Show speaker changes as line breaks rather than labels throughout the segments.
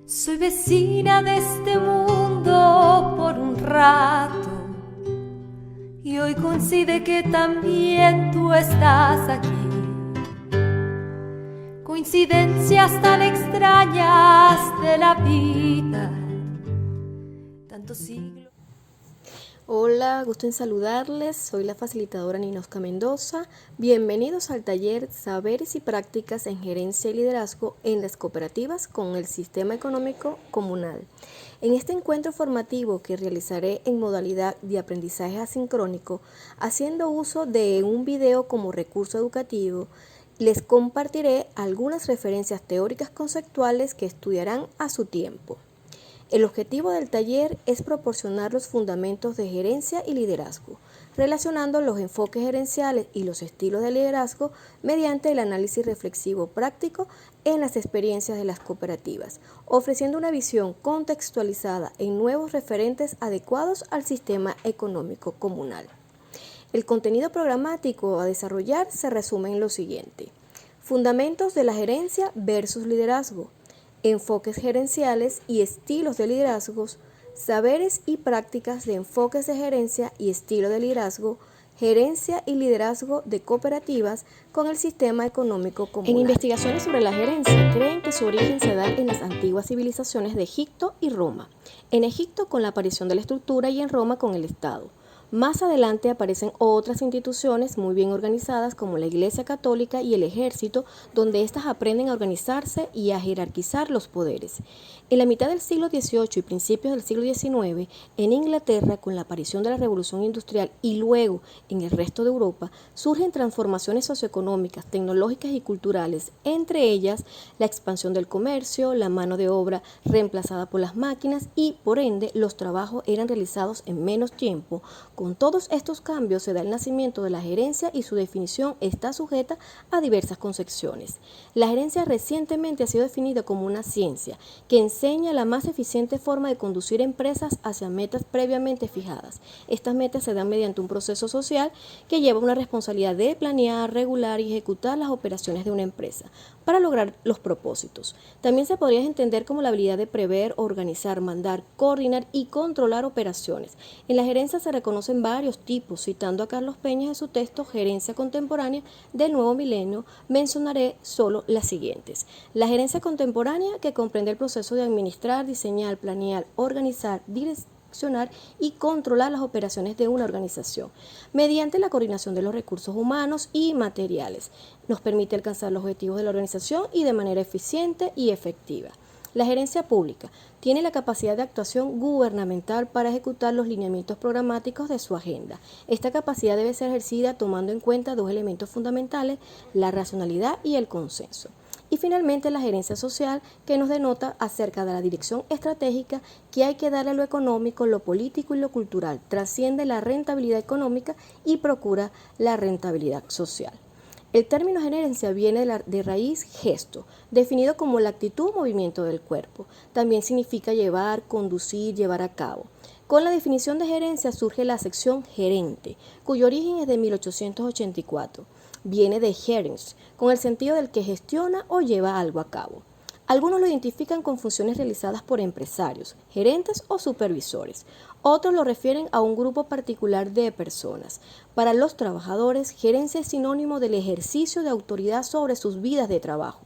Soy vecina de este mundo por un rato y hoy coincide que también tú estás aquí. Coincidencias tan extrañas de la vida, tantos siglos.
Hola, gusto en saludarles, soy la facilitadora Ninosca Mendoza. Bienvenidos al taller Saberes y Prácticas en Gerencia y Liderazgo en las Cooperativas con el Sistema Económico Comunal. En este encuentro formativo que realizaré en modalidad de aprendizaje asincrónico, haciendo uso de un video como recurso educativo, les compartiré algunas referencias teóricas conceptuales que estudiarán a su tiempo. El objetivo del taller es proporcionar los fundamentos de gerencia y liderazgo, relacionando los enfoques gerenciales y los estilos de liderazgo mediante el análisis reflexivo práctico en las experiencias de las cooperativas, ofreciendo una visión contextualizada en nuevos referentes adecuados al sistema económico comunal. El contenido programático a desarrollar se resume en lo siguiente: fundamentos de la gerencia versus liderazgo, enfoques gerenciales y estilos de liderazgos, saberes y prácticas de enfoques de gerencia y estilo de liderazgo, gerencia y liderazgo de cooperativas con el sistema económico comunal. En investigaciones sobre la gerencia creen que su origen se da en las antiguas civilizaciones de Egipto y Roma. En Egipto con la aparición de la estructura y en Roma con el Estado. Más adelante aparecen otras instituciones muy bien organizadas como la Iglesia Católica y el Ejército, donde éstas aprenden a organizarse y a jerarquizar los poderes. En la mitad del siglo XVIII y principios del siglo XIX, en Inglaterra, con la aparición de la Revolución Industrial y luego en el resto de Europa, surgen transformaciones socioeconómicas, tecnológicas y culturales, entre ellas la expansión del comercio, la mano de obra reemplazada por las máquinas y, por ende, los trabajos eran realizados en menos tiempo. Con todos estos cambios se da el nacimiento de la gerencia y su definición está sujeta a diversas concepciones. La gerencia recientemente ha sido definida como una ciencia que enseña la más eficiente forma de conducir empresas hacia metas previamente fijadas. Estas metas se dan mediante un proceso social que lleva una responsabilidad de planear, regular y ejecutar las operaciones de una empresa para lograr los propósitos. También se podría entender como la habilidad de prever, organizar, mandar, coordinar y controlar operaciones. En la gerencia se reconocen varios tipos, citando a Carlos Peña en su texto Gerencia Contemporánea del Nuevo Milenio, mencionaré solo las siguientes. La gerencia contemporánea, que comprende el proceso de administrar, diseñar, planear, organizar, direccionar y controlar las operaciones de una organización, mediante la coordinación de los recursos humanos y materiales. Nos permite alcanzar los objetivos de la organización y de manera eficiente y efectiva. La gerencia pública tiene la capacidad de actuación gubernamental para ejecutar los lineamientos programáticos de su agenda. Esta capacidad debe ser ejercida tomando en cuenta dos elementos fundamentales: la racionalidad y el consenso. Y finalmente la gerencia social, que nos denota acerca de la dirección estratégica que hay que darle a lo económico, lo político y lo cultural. Trasciende la rentabilidad económica y procura la rentabilidad social. El término gerencia viene de raíz gesto, definido como la actitud o movimiento del cuerpo. También significa llevar, conducir, llevar a cabo. Con la definición de gerencia surge la acepción gerente, cuyo origen es de 1884. Viene de gerens, con el sentido del que gestiona o lleva algo a cabo. Algunos lo identifican con funciones realizadas por empresarios, gerentes o supervisores. Otros lo refieren a un grupo particular de personas. Para los trabajadores, gerencia es sinónimo del ejercicio de autoridad sobre sus vidas de trabajo.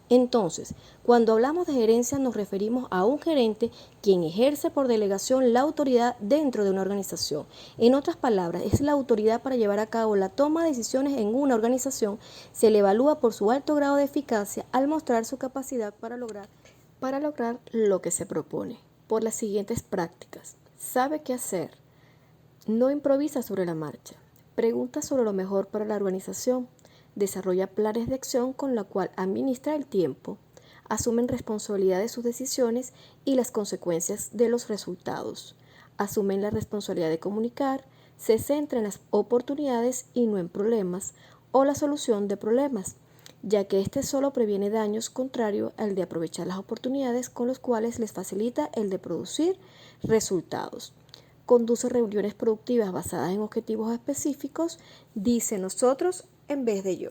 Entonces, cuando hablamos de gerencia nos referimos a un gerente quien ejerce por delegación la autoridad dentro de una organización. En otras palabras, es la autoridad para llevar a cabo la toma de decisiones en una organización. Se le evalúa por su alto grado de eficacia al mostrar su capacidad para lograr lo que se propone. Por las siguientes prácticas: sabe qué hacer, no improvisa sobre la marcha, pregunta sobre lo mejor para la organización, desarrolla planes de acción con la cual administra el tiempo, asumen responsabilidad de sus decisiones y las consecuencias de los resultados, asumen la responsabilidad de comunicar, se centra en las oportunidades y no en problemas o la solución de problemas, ya que este solo previene daños, contrario al de aprovechar las oportunidades con los cuales les facilita el de producir resultados. Conduce reuniones productivas basadas en objetivos específicos, dice nosotros en vez de yo.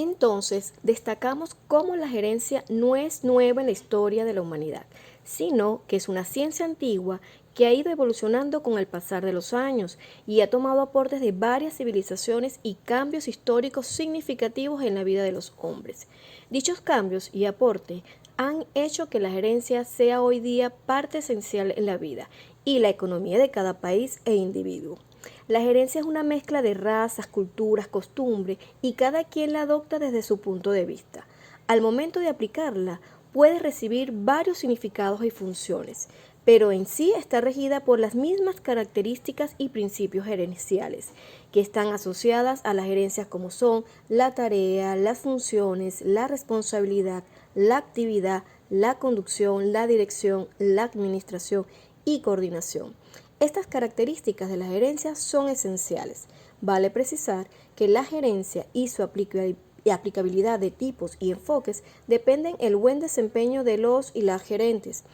Entonces, destacamos cómo la gerencia no es nueva en la historia de la humanidad, sino que es una ciencia antigua que ha ido evolucionando con el pasar de los años y ha tomado aportes de varias civilizaciones y cambios históricos significativos en la vida de los hombres. Dichos cambios y aportes han hecho que la gerencia sea hoy día parte esencial en la vida y la economía de cada país e individuo. La gerencia es una mezcla de razas, culturas, costumbres y cada quien la adopta desde su punto de vista. Al momento de aplicarla, puede recibir varios significados y funciones, pero en sí está regida por las mismas características y principios gerenciales que están asociadas a las gerencias como son la tarea, las funciones, la responsabilidad, la actividad, la conducción, la dirección, la administración y coordinación. Estas características de la gerencia son esenciales. Vale precisar que la gerencia y su aplicabilidad de tipos y enfoques dependen del buen desempeño de los y las gerentes.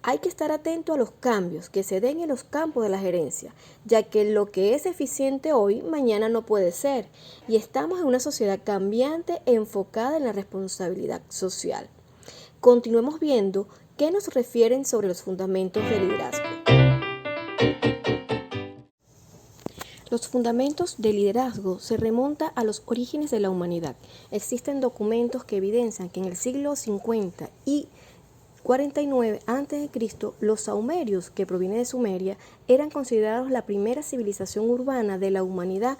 Hay que estar atento a los cambios que se den en los campos de la gerencia, ya que lo que es eficiente hoy, mañana no puede ser, y estamos en una sociedad cambiante enfocada en la responsabilidad social. Continuemos viendo qué nos refieren sobre los fundamentos del liderazgo. Los fundamentos del liderazgo se remontan a los orígenes de la humanidad. Existen documentos que evidencian que en el siglo 50 y 49 a.C., los sumerios, que provienen de Sumeria, eran considerados la primera civilización urbana de la humanidad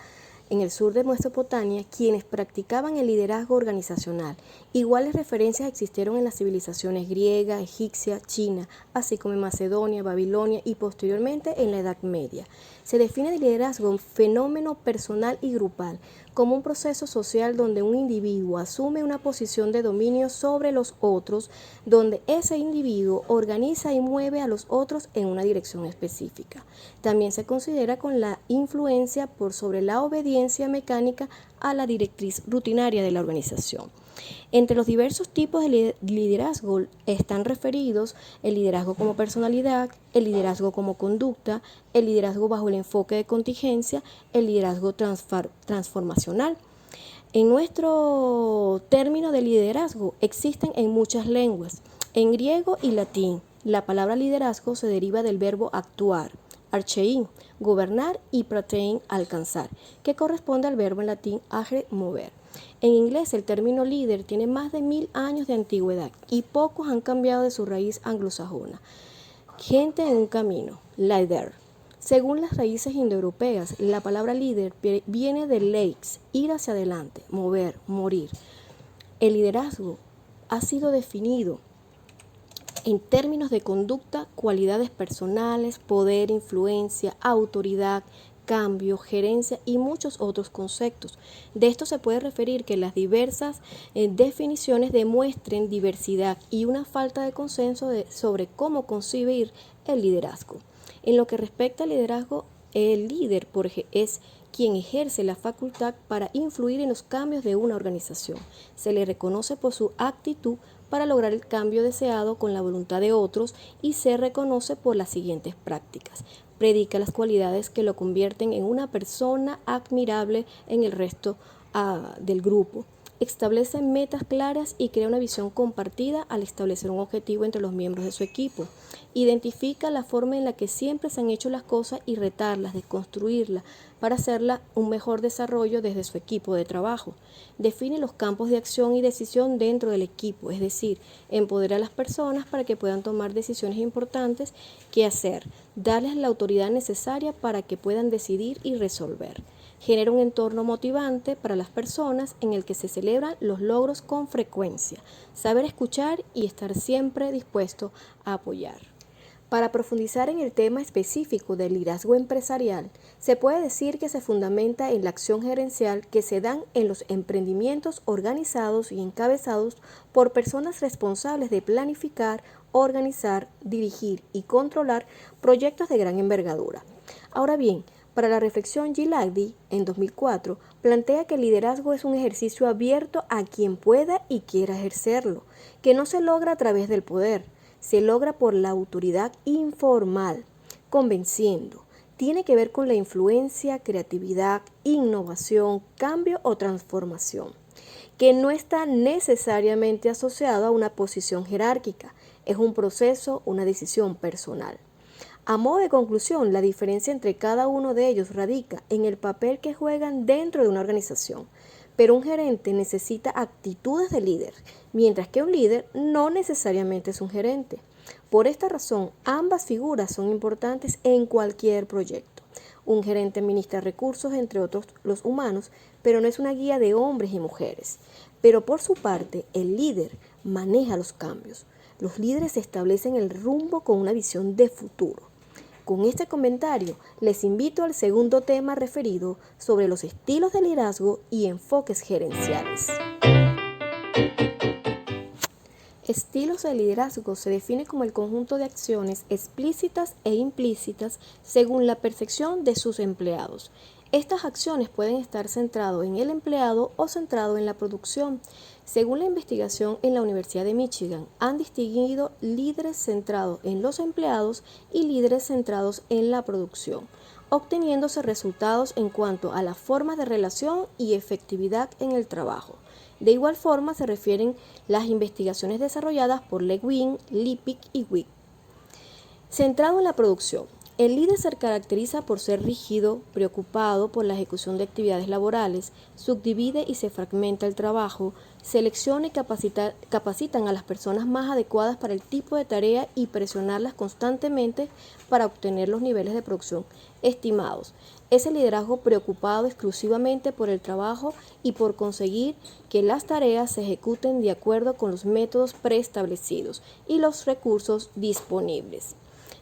en el sur de Mesopotamia, quienes practicaban el liderazgo organizacional. Iguales referencias existieron en las civilizaciones griega, egipcia, china, así como en Macedonia, Babilonia y posteriormente en la Edad Media. Se define el liderazgo un fenómeno personal y grupal, como un proceso social donde un individuo asume una posición de dominio sobre los otros, donde ese individuo organiza y mueve a los otros en una dirección específica. También se considera con la influencia por sobre la obediencia mecánica a la directriz rutinaria de la organización. Entre los diversos tipos de liderazgo están referidos el liderazgo como personalidad, el liderazgo como conducta, el liderazgo bajo el enfoque de contingencia, el liderazgo transformacional. En nuestro término de liderazgo existen en muchas lenguas. En griego y latín, la palabra liderazgo se deriva del verbo actuar, archein, gobernar, y pratein, alcanzar, que corresponde al verbo en latín agere, mover. En inglés, el término líder tiene más de 1000 años de antigüedad y pocos han cambiado de su raíz anglosajona. Gente en un camino, leader. Según las raíces indoeuropeas, la palabra líder viene de lex, ir hacia adelante, mover, morir. El liderazgo ha sido definido en términos de conducta, cualidades personales, poder, influencia, autoridad, cambio, gerencia y muchos otros conceptos. De esto se puede referir que las diversas definiciones demuestren diversidad y una falta de consenso sobre cómo concebir el liderazgo. En lo que respecta al liderazgo, el líder es quien ejerce la facultad para influir en los cambios de una organización. Se le reconoce por su actitud para lograr el cambio deseado con la voluntad de otros y se reconoce por las siguientes prácticas. Predica las cualidades que lo convierten en una persona admirable en el resto del grupo. Establece metas claras y crea una visión compartida al establecer un objetivo entre los miembros de su equipo. Identifica la forma en la que siempre se han hecho las cosas y retarlas, desconstruirlas para hacerla un mejor desarrollo desde su equipo de trabajo. Define los campos de acción y decisión dentro del equipo, es decir, empodera a las personas para que puedan tomar decisiones importantes que hacer, darles la autoridad necesaria para que puedan decidir y resolver. Genera un entorno motivante para las personas en el que se celebran los logros con frecuencia, saber escuchar y estar siempre dispuesto a apoyar. Para profundizar en el tema específico del liderazgo empresarial, se puede decir que se fundamenta en la acción gerencial que se dan en los emprendimientos organizados y encabezados por personas responsables de planificar, organizar, dirigir y controlar proyectos de gran envergadura. Ahora bien, para la reflexión, Giladi, en 2004, plantea que el liderazgo es un ejercicio abierto a quien pueda y quiera ejercerlo, que no se logra a través del poder, se logra por la autoridad informal, convenciendo. Tiene que ver con la influencia, creatividad, innovación, cambio o transformación. que no está necesariamente asociado a una posición jerárquica, es un proceso, una decisión personal. A modo de conclusión, la diferencia entre cada uno de ellos radica en el papel que juegan dentro de una organización, pero un gerente necesita actitudes de líder, mientras que un líder no necesariamente es un gerente. Por esta razón, ambas figuras son importantes en cualquier proyecto. Un gerente administra recursos, entre otros los humanos, pero no es una guía de hombres y mujeres. Pero por su parte, el líder maneja los cambios. Los líderes establecen el rumbo con una visión de futuro. Con este comentario, les invito al segundo tema referido sobre los estilos de liderazgo y enfoques gerenciales. Estilos de liderazgo se define como el conjunto de acciones explícitas e implícitas según la percepción de sus empleados. Estas acciones pueden estar centradas en el empleado o centradas en la producción. Según la investigación en la Universidad de Michigan, han distinguido líderes centrados en los empleados y líderes centrados en la producción, obteniéndose resultados en cuanto a las formas de relación y efectividad en el trabajo. De igual forma se refieren las investigaciones desarrolladas por Lewin, Lippick y Wick. Centrado en la producción, el líder se caracteriza por ser rígido, preocupado por la ejecución de actividades laborales, subdivide y se fragmenta el trabajo, selecciona y capacitan a las personas más adecuadas para el tipo de tarea y presionarlas constantemente para obtener los niveles de producción estimados. Es el liderazgo preocupado exclusivamente por el trabajo y por conseguir que las tareas se ejecuten de acuerdo con los métodos preestablecidos y los recursos disponibles.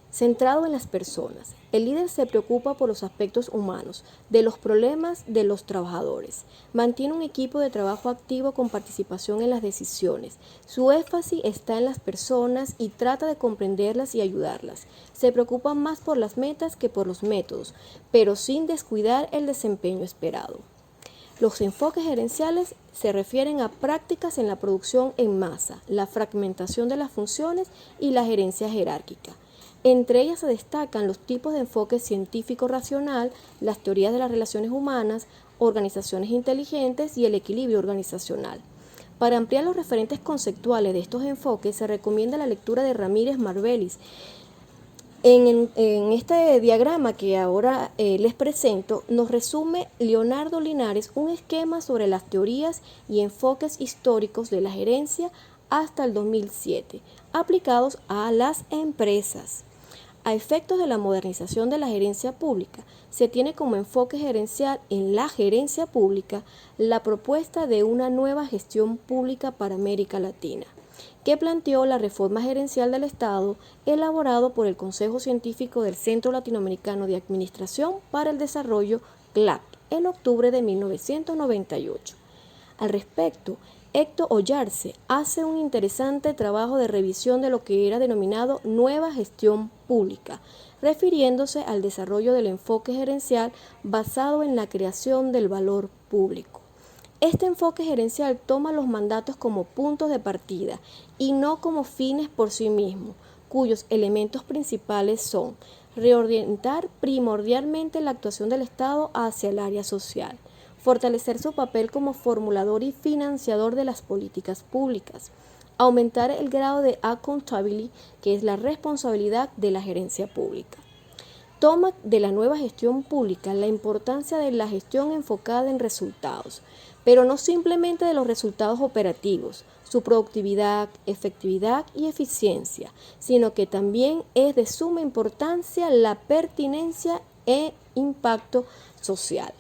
Centrado en las personas, el líder se preocupa por los aspectos humanos, de los problemas de los trabajadores. Mantiene un equipo de trabajo activo con participación en las decisiones. Su énfasis está en las personas y trata de comprenderlas y ayudarlas. Se preocupa más por las metas que por los métodos, pero sin descuidar el desempeño esperado. Los enfoques gerenciales se refieren a prácticas en la producción en masa, la fragmentación de las funciones y la gerencia jerárquica. Entre ellas se destacan los tipos de enfoque científico-racional, las teorías de las relaciones humanas, organizaciones inteligentes y el equilibrio organizacional. Para ampliar los referentes conceptuales de estos enfoques se recomienda la lectura de Ramírez Marbelis. En este diagrama que ahora les presento, nos resume Leonardo Linares un esquema sobre las teorías y enfoques históricos de la gerencia hasta el 2007, aplicados a las empresas. A efectos de la modernización de la gerencia pública, se tiene como enfoque gerencial en la gerencia pública la propuesta de una nueva gestión pública para América Latina, que planteó la reforma gerencial del Estado elaborado por el Consejo Científico del Centro Latinoamericano de Administración para el Desarrollo, CLAD, en octubre de 1998. Al respecto, Héctor Ollarse hace un interesante trabajo de revisión de lo que era denominado nueva gestión pública, refiriéndose al desarrollo del enfoque gerencial basado en la creación del valor público. Este enfoque gerencial toma los mandatos como puntos de partida y no como fines por sí mismos, cuyos elementos principales son reorientar primordialmente la actuación del Estado hacia el área social, fortalecer su papel como formulador y financiador de las políticas públicas, aumentar el grado de accountability, que es la responsabilidad de la gerencia pública. Toma de la nueva gestión pública la importancia de la gestión enfocada en resultados, pero no simplemente de los resultados operativos, su productividad, efectividad y eficiencia, sino que también es de suma importancia la pertinencia e impacto social.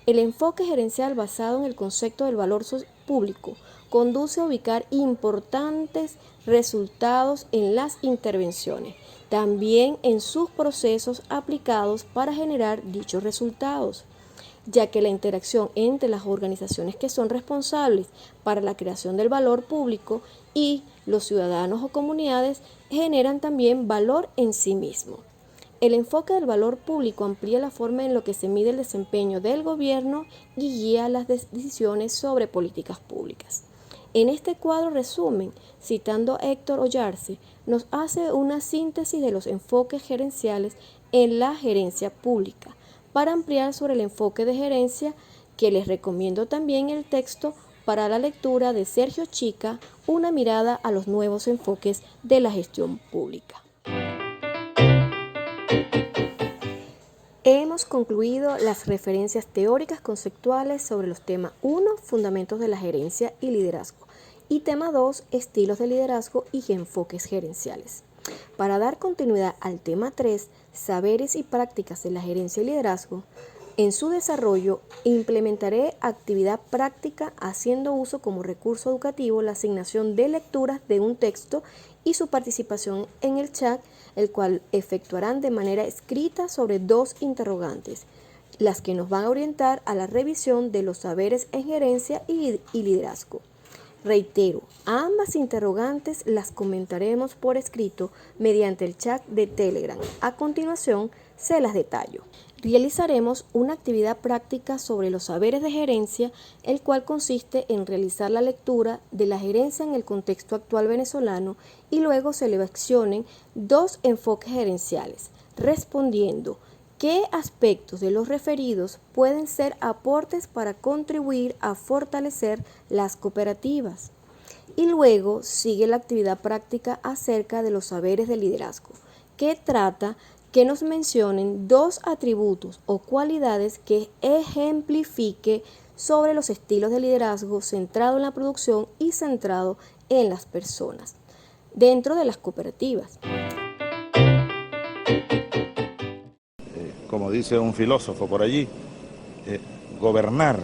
El enfoque gerencial basado en el concepto del valor público conduce a ubicar importantes resultados en las intervenciones, también en sus procesos aplicados para generar dichos resultados, ya que la interacción entre las organizaciones que son responsables para la creación del valor público y los ciudadanos o comunidades generan también valor en sí mismo. El enfoque del valor público amplía la forma en la que se mide el desempeño del gobierno y guía las decisiones sobre políticas públicas. En este cuadro resumen, citando a Héctor Ollarse, nos hace una síntesis de los enfoques gerenciales en la gerencia pública. Para ampliar sobre el enfoque de gerencia, que les recomiendo también el texto para la lectura de Sergio Chica, Una mirada a los nuevos enfoques de la gestión pública. Hemos concluido las referencias teóricas conceptuales sobre los temas 1, fundamentos de la gerencia y liderazgo, y tema 2, estilos de liderazgo y enfoques gerenciales. Para dar continuidad al tema 3, saberes y prácticas de la gerencia y liderazgo, en su desarrollo implementaré actividad práctica haciendo uso como recurso educativo la asignación de lecturas de un texto y su participación en el chat, el cual efectuarán de manera escrita sobre 2 interrogantes, las que nos van a orientar a la revisión de los saberes en gerencia y liderazgo. Reitero, ambas interrogantes las comentaremos por escrito mediante el chat de Telegram. A continuación, se las detallo. Realizaremos una actividad práctica sobre los saberes de gerencia, el cual consiste en realizar la lectura de la gerencia en el contexto actual venezolano y luego se seleccionen 2 enfoques gerenciales, respondiendo qué aspectos de los referidos pueden ser aportes para contribuir a fortalecer las cooperativas. Y luego sigue la actividad práctica acerca de los saberes de liderazgo, que trata que nos mencionen 2 atributos o cualidades que ejemplifique sobre los estilos de liderazgo centrado en la producción y centrado en las personas dentro de las cooperativas.
Como dice un filósofo por allí, gobernar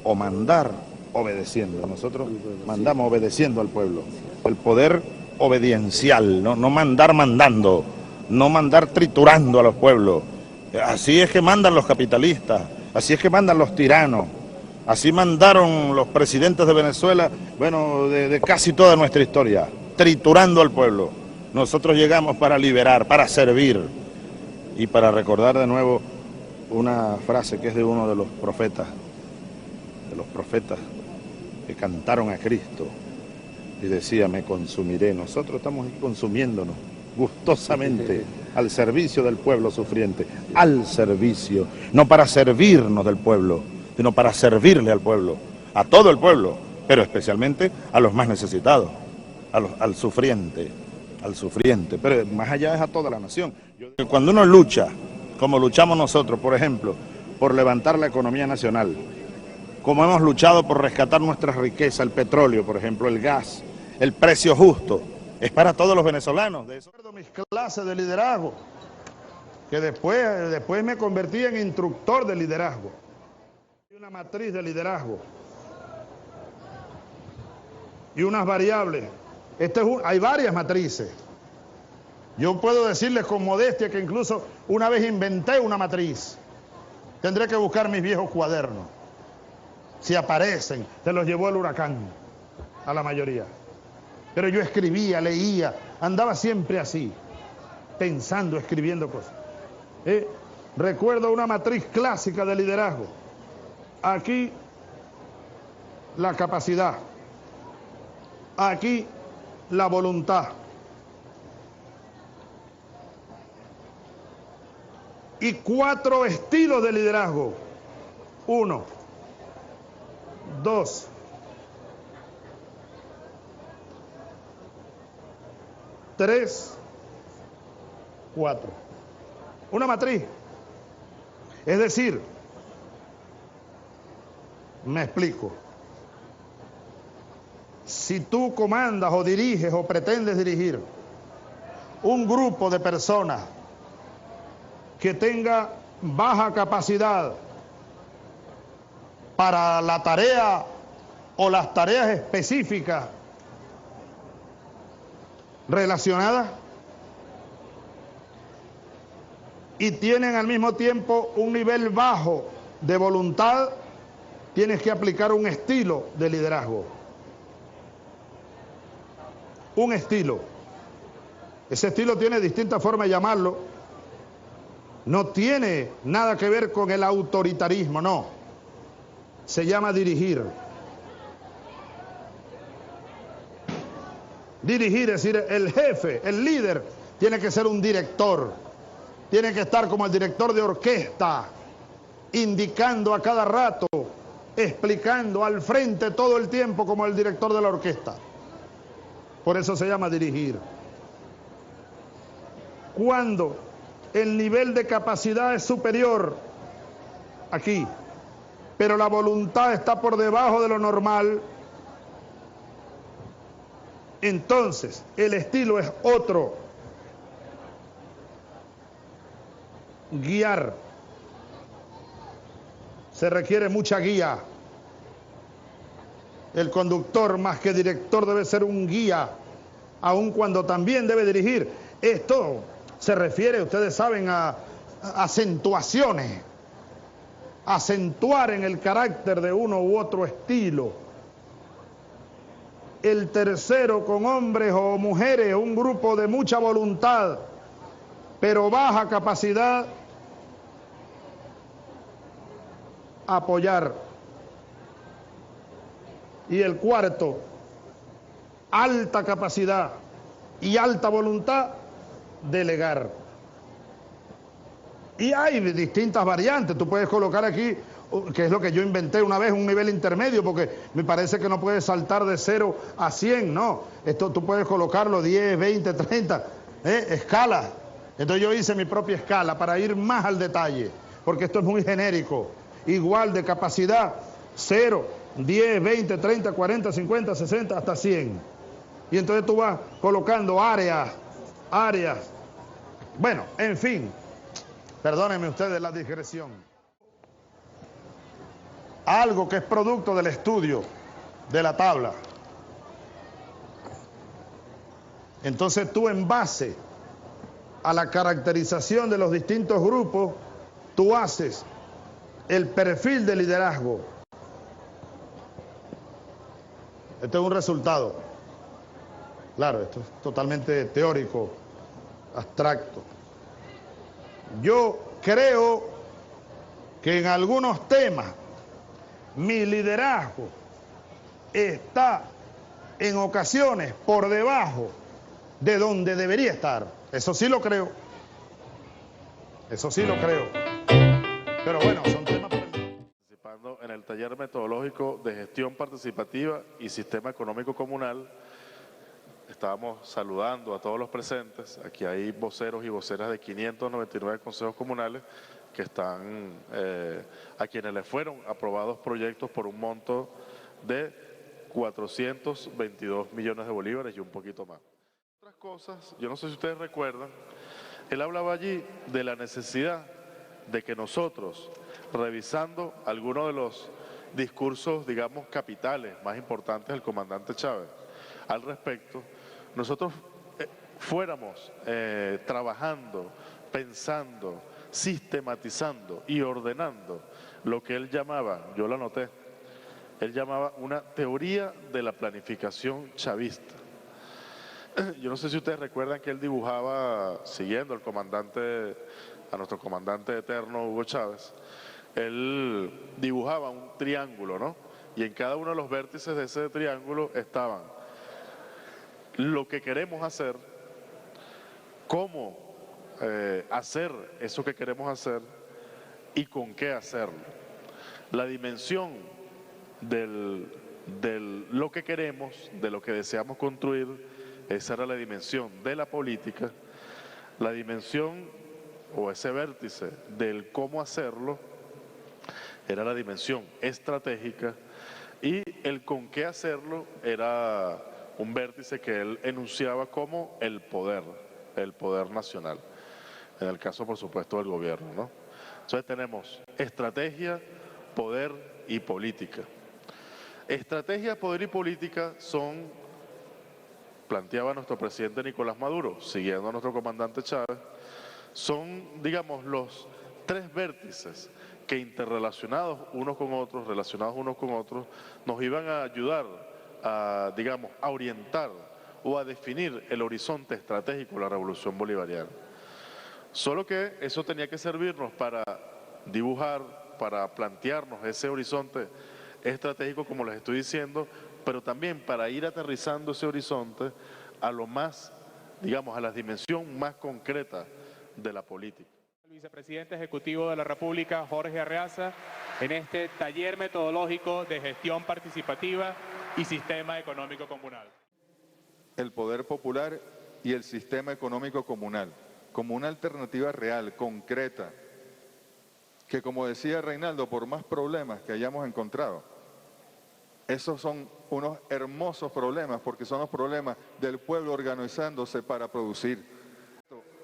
o mandar obedeciendo. Nosotros mandamos obedeciendo al pueblo. El poder obediencial, no mandar mandando. No mandar triturando a los pueblos. Así es que mandan los capitalistas, así es que mandan los tiranos, así mandaron los presidentes de Venezuela, bueno, de casi toda nuestra historia, triturando al pueblo. Nosotros llegamos para liberar, para servir y para recordar de nuevo una frase que es de uno de los profetas que cantaron a Cristo y decía, me consumiré. Nosotros estamos consumiéndonos gustosamente al servicio del pueblo sufriente, al servicio, no para servirnos del pueblo, sino para servirle al pueblo, a todo el pueblo, pero especialmente a los más necesitados, al sufriente, pero más allá es a toda la nación. Cuando uno lucha, como luchamos nosotros, por ejemplo, por levantar la economía nacional, como hemos luchado por rescatar nuestra riqueza, el petróleo, por ejemplo, el gas, el precio justo, es para todos los venezolanos. De eso mis clases de liderazgo, que después me convertí en instructor de liderazgo. Hay una matriz de liderazgo y unas variables. Hay varias matrices. Yo puedo decirles con modestia que incluso una vez inventé una matriz. Tendré que buscar mis viejos cuadernos. Si aparecen, se los llevó el huracán a la mayoría. Pero yo escribía, leía, andaba siempre así, pensando, escribiendo cosas. Recuerdo una matriz clásica de liderazgo. Aquí la capacidad, aquí la voluntad. Y 4 estilos de liderazgo. 1, 2, 3, 4. Una matriz. Es decir, me explico. Si tú comandas o diriges o pretendes dirigir un grupo de personas que tenga baja capacidad para la tarea o las tareas específicas relacionadas y tienen al mismo tiempo un nivel bajo de voluntad, tienes que aplicar un estilo de liderazgo. Un estilo. Ese estilo tiene distintas formas de llamarlo. No tiene nada que ver con el autoritarismo, no. Se llama dirigir. Dirigir, es decir, el jefe, el líder, tiene que ser un director. Tiene que estar como el director de orquesta, indicando a cada rato explicando al frente todo el tiempo como el director de la orquesta. Por eso se llama dirigir. Cuando el nivel de capacidad es superior, aquí, pero la voluntad está por debajo de lo normal, entonces el estilo es otro. Guiar. Se requiere mucha guía. El conductor, más que director, debe ser un guía, aun cuando también debe dirigir. Esto se refiere, ustedes saben, a acentuaciones. Acentuar en el carácter de uno u otro estilo. El tercero, con hombres o mujeres, un grupo de mucha voluntad, pero baja capacidad, apoyar. Y el cuarto, alta capacidad y alta voluntad, delegar. Y hay distintas variantes. Tú puedes colocar aquí, que es lo que yo inventé una vez, un nivel intermedio, porque me parece que no puedes saltar de 0 a 100, no. Esto tú puedes colocarlo 10, 20, 30, escala. Entonces yo hice mi propia escala para ir más al detalle, porque esto es muy genérico. Igual de capacidad, 0, 10, 20, 30, 40, 50, 60, hasta 100. Y entonces tú vas colocando áreas. Bueno, en fin, perdónenme ustedes la digresión. Algo que es producto del estudio de la tabla. Entonces tú, en base a la caracterización de los distintos grupos, tú haces el perfil de liderazgo. Este es un resultado. Claro, esto es totalmente teórico, abstracto. Yo creo que en algunos temas mi liderazgo está en ocasiones por debajo de donde debería estar. Eso sí lo creo. Eso sí lo creo. Pero bueno, son temas...
Participando en el taller metodológico de gestión participativa y sistema económico comunal, estábamos saludando a todos los presentes. Aquí hay voceros y voceras de 599 consejos comunales que están, a quienes les fueron aprobados proyectos por un monto de 422 millones de bolívares y un poquito más. Otras cosas, yo no sé si ustedes recuerdan, él hablaba allí de la necesidad de que nosotros, revisando algunos de los discursos, digamos, capitales más importantes del comandante Chávez al respecto, nosotros fuéramos trabajando, pensando, sistematizando y ordenando lo que él llamaba, yo lo anoté, él llamaba una teoría de la planificación chavista. Yo no sé si ustedes recuerdan que él dibujaba, siguiendo al comandante, a nuestro comandante eterno Hugo Chávez, él dibujaba un triángulo, ¿no? Y en cada uno de los vértices de ese triángulo estaban lo que queremos hacer, cómo hacer eso que queremos hacer y con qué hacerlo. La dimensión del lo que queremos, de lo que deseamos construir, esa era la dimensión de la política. La dimensión o ese vértice del cómo hacerlo era la dimensión estratégica, y el con qué hacerlo era un vértice que él enunciaba como el poder nacional, en el caso, por supuesto, del gobierno, ¿no? Entonces tenemos estrategia, poder y política. Estrategia, poder y política son, planteaba nuestro presidente Nicolás Maduro, siguiendo a nuestro comandante Chávez, son, digamos, los tres vértices que, interrelacionados unos con otros, relacionados unos con otros, nos iban a ayudar a, digamos, a orientar o a definir el horizonte estratégico de la revolución bolivariana. Solo que eso tenía que servirnos para dibujar, para plantearnos ese horizonte estratégico, como les estoy diciendo, pero también para ir aterrizando ese horizonte a lo más, digamos, a la dimensión más concreta de la política.
El vicepresidente ejecutivo de la República, Jorge Arreaza. en este taller metodológico de gestión participativa y sistema económico comunal.
El poder popular y el sistema económico comunal, como una alternativa real, concreta, que como decía Reinaldo, por más problemas que hayamos encontrado, esos son unos hermosos problemas, porque son los problemas del pueblo organizándose para producir.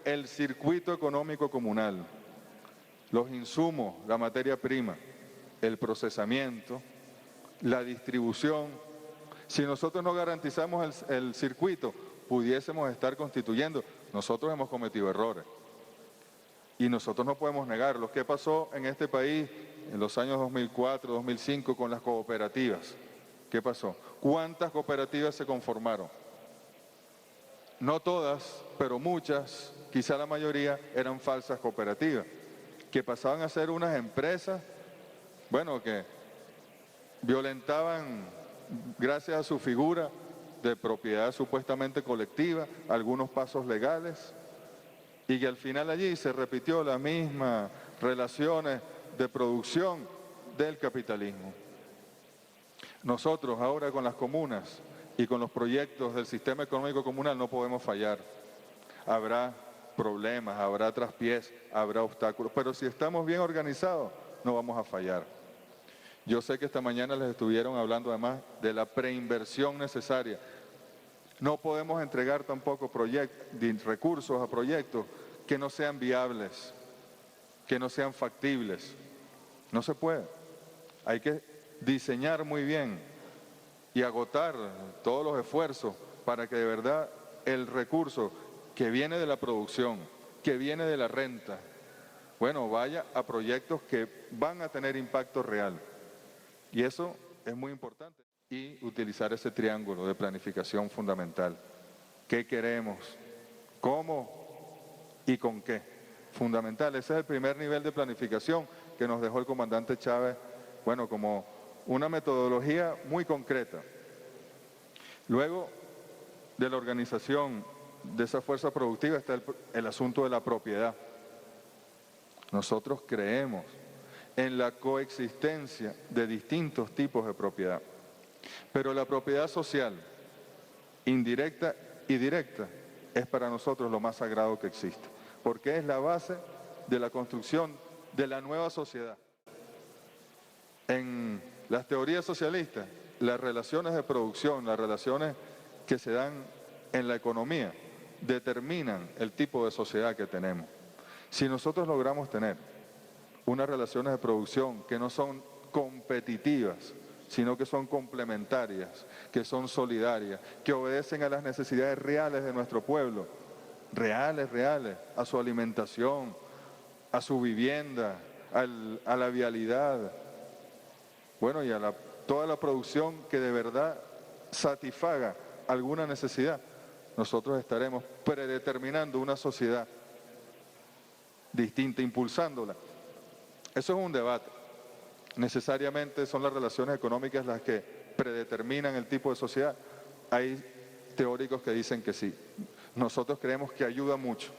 El circuito económico comunal, los insumos, la materia prima, el procesamiento, la distribución. Si nosotros no garantizamos el circuito, pudiésemos estar constituyendo. Nosotros hemos cometido errores y nosotros no podemos negarlos. ¿Qué pasó en este país en los años 2004, 2005 con las cooperativas? ¿Qué pasó? ¿Cuántas cooperativas se conformaron? No todas, pero muchas, quizá la mayoría, eran falsas cooperativas, que pasaban a ser unas empresas, bueno, que violentaban, gracias a su figura de propiedad supuestamente colectiva, algunos pasos legales, y que al final allí se repitió la misma relaciones de producción del capitalismo. Nosotros ahora con las comunas y con los proyectos del sistema económico comunal no podemos fallar. Habrá problemas, habrá traspiés, habrá obstáculos, pero si estamos bien organizados no vamos a fallar. Yo sé que esta mañana les estuvieron hablando además de la preinversión necesaria. No podemos entregar tampoco recursos a proyectos que no sean viables, que no sean factibles. No se puede. Hay que diseñar muy bien y agotar todos los esfuerzos para que de verdad el recurso que viene de la producción, que viene de la renta, bueno, vaya a proyectos que van a tener impacto real. Y eso es muy importante. Y utilizar ese triángulo de planificación fundamental. ¿Qué queremos? ¿Cómo? ¿Y con qué? Fundamental. Ese es el primer nivel de planificación que nos dejó el comandante Chávez, bueno, como una metodología muy concreta. Luego de la organización de esa fuerza productiva está el asunto de la propiedad. Nosotros creemos en la coexistencia de distintos tipos de propiedad. Pero la propiedad social, indirecta y directa, es para nosotros lo más sagrado que existe, porque es la base de la construcción de la nueva sociedad. En las teorías socialistas, las relaciones de producción, las relaciones que se dan en la economía, determinan el tipo de sociedad que tenemos. Si nosotros logramos tener unas relaciones de producción que no son competitivas, sino que son complementarias, que son solidarias, que obedecen a las necesidades reales de nuestro pueblo, reales, a su alimentación, a su vivienda, a la vialidad, bueno, y a toda la producción que de verdad satisfaga alguna necesidad, nosotros estaremos predeterminando una sociedad distinta, impulsándola. Eso es un debate. Necesariamente son las relaciones económicas las que predeterminan el tipo de sociedad. Hay teóricos que dicen que sí. Nosotros creemos que ayuda mucho,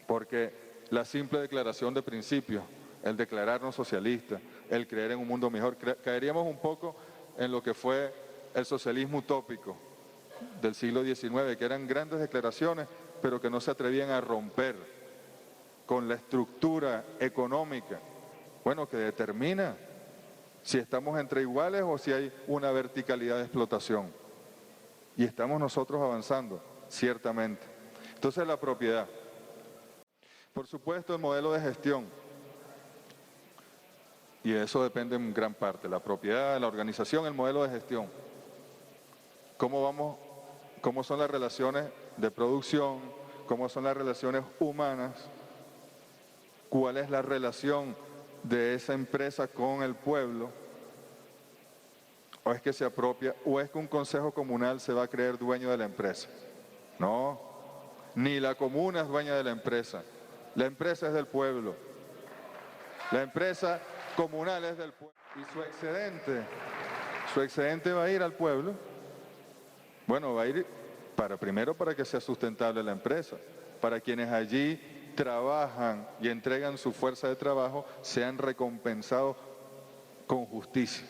porque la simple declaración de principios, el declararnos socialistas, el creer en un mundo mejor, caeríamos un poco en lo que fue el socialismo utópico del siglo XIX, que eran grandes declaraciones, pero que no se atrevían a romper con la estructura económica, bueno, que determina si estamos entre iguales o si hay una verticalidad de explotación. Y estamos nosotros avanzando, ciertamente. Entonces la propiedad. Por supuesto, el modelo de gestión. Y de eso depende en gran parte. La propiedad, la organización, el modelo de gestión. ¿Cómo son las relaciones de producción? ¿Cómo son las relaciones humanas? ¿Cuál es la relación de esa empresa con el pueblo? ¿O es que se apropia? ¿O es que un consejo comunal se va a creer dueño de la empresa? No, ni la comuna es dueña de la empresa. La empresa es del pueblo. La empresa comunal es del pueblo. Y su excedente va a ir al pueblo. Bueno, va a ir primero para que sea sustentable la empresa, para quienes allí trabajan y entregan su fuerza de trabajo sean recompensados con justicia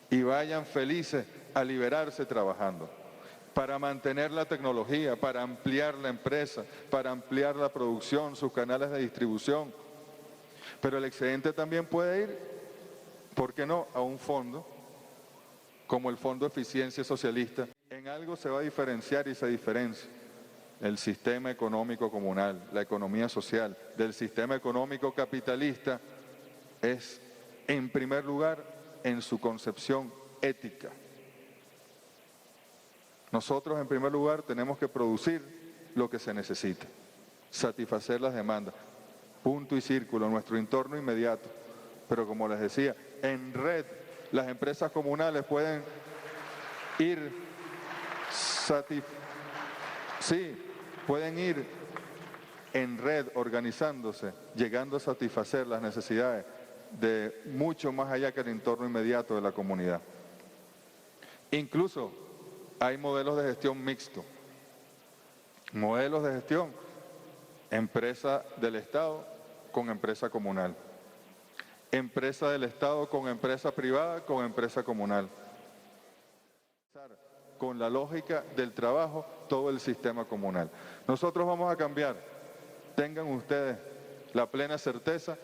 y vayan felices a liberarse trabajando, para mantener la tecnología, para ampliar la empresa, para ampliar la producción, sus canales de distribución. Pero el excedente también puede ir, ¿por qué no?, a un fondo, como el Fondo de Eficiencia Socialista. En algo se va a diferenciar y se diferencia el sistema económico comunal, la economía social, del sistema económico capitalista, es, en primer lugar, en su concepción ética. Nosotros, en primer lugar, tenemos que producir lo que se necesita, satisfacer las demandas, punto y círculo, nuestro entorno inmediato. Pero como les decía, en red, las empresas comunales pueden ir pueden ir en red, organizándose, llegando a satisfacer las necesidades de mucho más allá que el entorno inmediato de la comunidad. Incluso hay modelos de gestión mixto, modelos de gestión, empresa del Estado con empresa comunal, empresa del Estado con empresa privada con empresa comunal. Con la lógica del trabajo, todo el sistema comunal. Nosotros vamos a cambiar, tengan ustedes la plena certeza,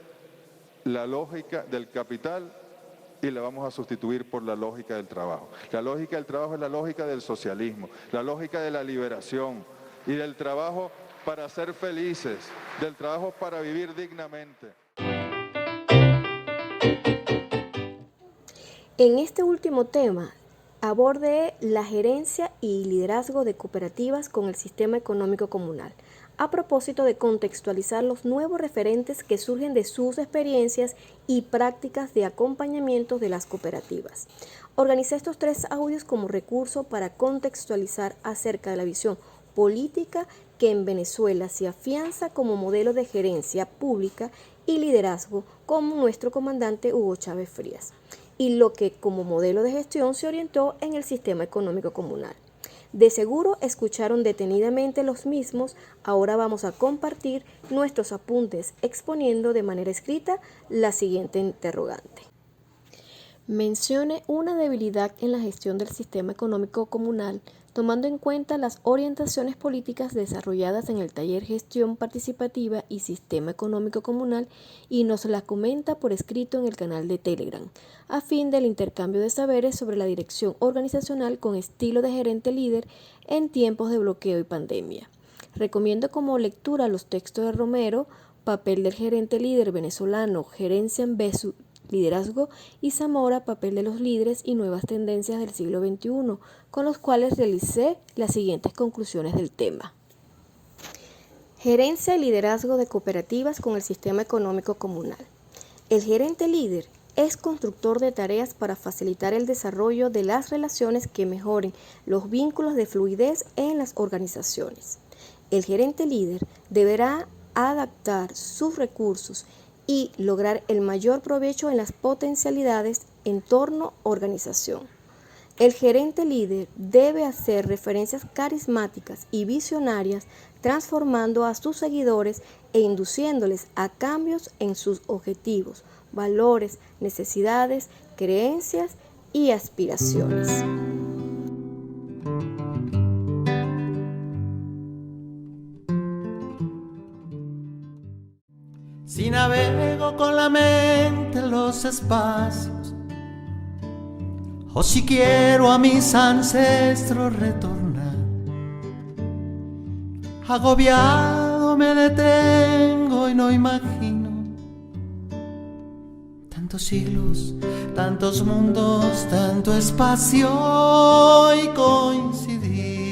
la lógica del capital y la vamos a sustituir por la lógica del trabajo. La lógica del trabajo es la lógica del socialismo, la lógica de la liberación y del trabajo para ser felices, del trabajo para vivir dignamente.
En este último tema, aborde la gerencia y liderazgo de cooperativas con el sistema económico comunal, a propósito de contextualizar los nuevos referentes que surgen de sus experiencias y prácticas de acompañamiento de las cooperativas. Organicé estos 3 audios como recurso para contextualizar acerca de la visión política que en Venezuela se afianza como modelo de gerencia pública y liderazgo como nuestro comandante Hugo Chávez Frías, y lo que como modelo de gestión se orientó en el sistema económico comunal. De seguro escucharon detenidamente los mismos, ahora vamos a compartir nuestros apuntes exponiendo de manera escrita la siguiente interrogante. Mencione una debilidad en la gestión del sistema económico comunal, tomando en cuenta las orientaciones políticas desarrolladas en el taller Gestión Participativa y Sistema Económico Comunal, y nos la comenta por escrito en el canal de Telegram, a fin del intercambio de saberes sobre la dirección organizacional con estilo de gerente líder en tiempos de bloqueo y pandemia. Recomiendo como lectura los textos de Romero, Papel del gerente líder venezolano, Gerencia en Besu, Liderazgo, y Zamora, Papel de los líderes y nuevas tendencias del siglo XXI, con los cuales realicé las siguientes conclusiones del tema. Gerencia y liderazgo de cooperativas con el sistema económico comunal. El gerente líder es constructor de tareas para facilitar el desarrollo de las relaciones que mejoren los vínculos de fluidez en las organizaciones. El gerente líder deberá adaptar sus recursos y lograr el mayor provecho en las potencialidades entorno-organización. El gerente líder debe hacer referencias carismáticas y visionarias, transformando a sus seguidores e induciéndoles a cambios en sus objetivos, valores, necesidades, creencias y aspiraciones.
Si navego con la mente en los espacios, o si quiero a mis ancestros retornar, agobiado me detengo y no imagino tantos siglos, tantos mundos, tanto espacio y coincidir.